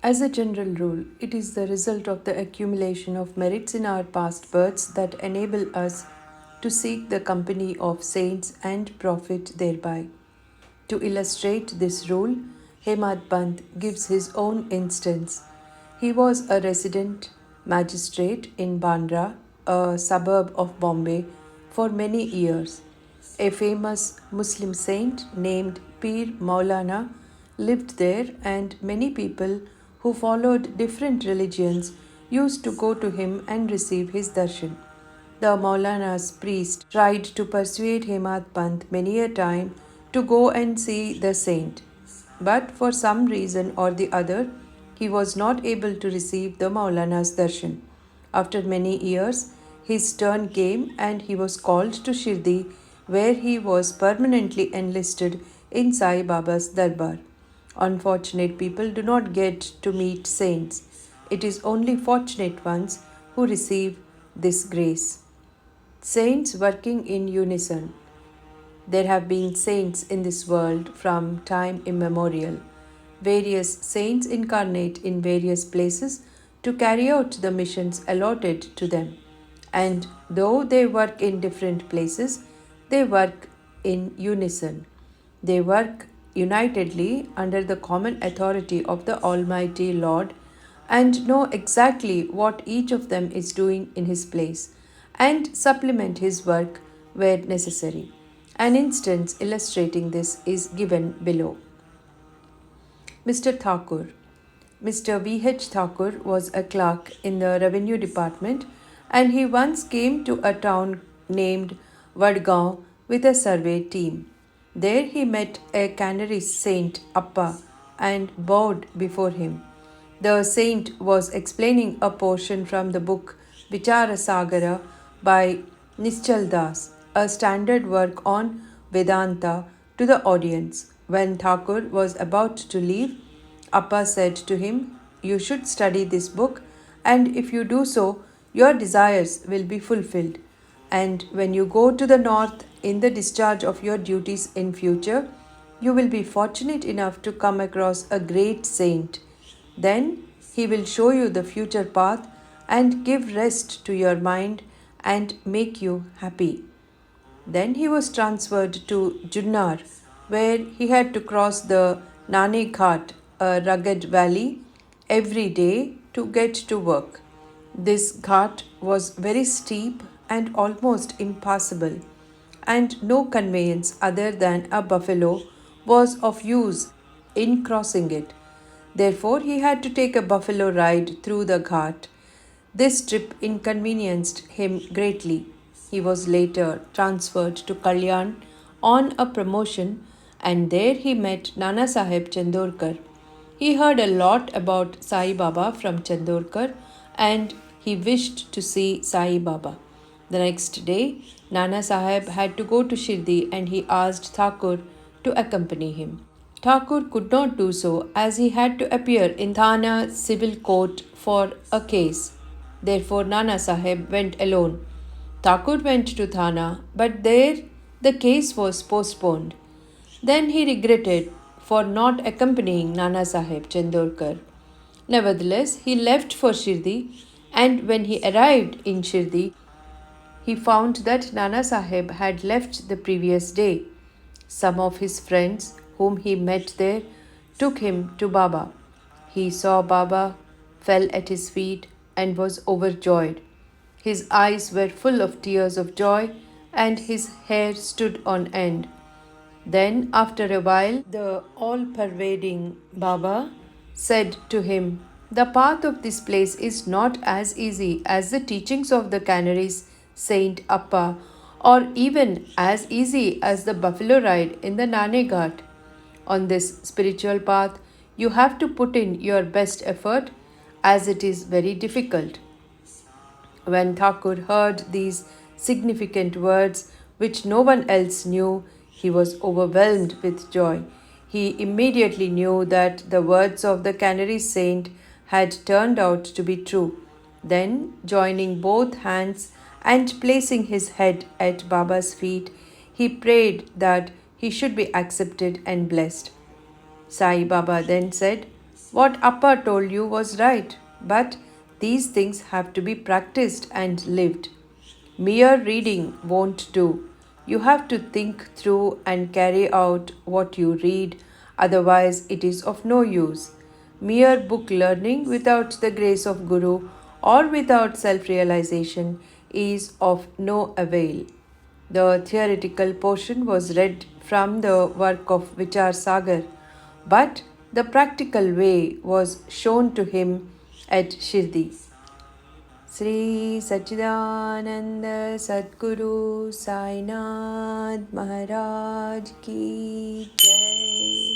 As a general rule, it is the result of the accumulation of merits in our past births that enable us to seek the company of saints and profit thereby. To illustrate this rule, Hemad Pant gives his own instance. He was a resident magistrate in Bandra, a suburb of Bombay, for many years. A famous Muslim saint named Pir Maulana lived there, and many people who followed different religions used to go to him and receive his darshan. The Maulana's priest tried to persuade Hemad Pant many a time to go and see the saint, but for some reason or the other, he was not able to receive the Maulana's darshan. After many years, his turn came and he was called to Shirdi, where he was permanently enlisted in Sai Baba's darbar. Unfortunate people do not get to meet saints. It is only fortunate ones who receive this grace. Saints working in unison. There have been saints in this world from time immemorial. Various saints incarnate in various places to carry out the missions allotted to them. And though they work in different places, they work in unison. They work unitedly under the common authority of the Almighty Lord and know exactly what each of them is doing in his place and supplement his work where necessary. An instance illustrating this is given below. Mr. Thakur. Mr. V.H. Thakur was a clerk in the Revenue Department, and he once came to a town named Vadgaon with a survey team. There he met a Canary saint, Appa, and bowed before him. The saint was explaining a portion from the book Vichara Sagara by Nischal Das, a standard work on Vedanta, to the audience. When Thakur was about to leave, Appa said to him, "You should study this book, and if you do so, your desires will be fulfilled. And when you go to the north in the discharge of your duties in future, you will be fortunate enough to come across a great saint. Then he will show you the future path and give rest to your mind and make you happy." Then he was transferred to Junnar, where he had to cross the Nane Ghat, a rugged valley, every day to get to work. This ghat was very steep and almost impassable, and no conveyance other than a buffalo was of use in crossing it. Therefore, he had to take a buffalo ride through the ghat. This trip inconvenienced him greatly. He was later transferred to Kalyan on a promotion, and there he met Nana Sahib Chandorkar. He heard a lot about Sai Baba from Chandorkar, and he wished to see Sai Baba. The next day, Nana Sahib had to go to Shirdi, and he asked Thakur to accompany him. Thakur could not do so as he had to appear in Thana civil court for a case. Therefore, Nana Sahib went alone. Thakur went to Thana, but there the case was postponed. Then he regretted for not accompanying Nana Sahib Chandorkar. Nevertheless, he left for Shirdi, and when he arrived in Shirdi, he found that Nana Sahib had left the previous day. Some of his friends, whom he met there, took him to Baba. He saw Baba, fell at his feet, and was overjoyed. His eyes were full of tears of joy, and his hair stood on end. Then, after a while, the all-pervading Baba said to him, "The path of this place is not as easy as the teachings of the Canaries Saint Appa, or even as easy as the buffalo ride in the Nane Ghat. On this spiritual path, you have to put in your best effort, as it is very difficult." When Thakur heard these significant words, which no one else knew, he was overwhelmed with joy. He immediately knew that the words of the Canary saint had turned out to be true. Then, joining both hands and placing his head at Baba's feet, he prayed that he should be accepted and blessed. Sai Baba then said, What Appa told you was right, but these things have to be practiced and lived. Mere reading won't do. You have to think through and carry out what you read, otherwise, it is of no use. Mere book learning without the grace of Guru or without self realization is of no avail. The theoretical portion was read from the work of Vichar Sagar, but the practical way was shown to him at Shirdi. Sri Satchidananda Sadguru Sai Maharaj Ki Jai.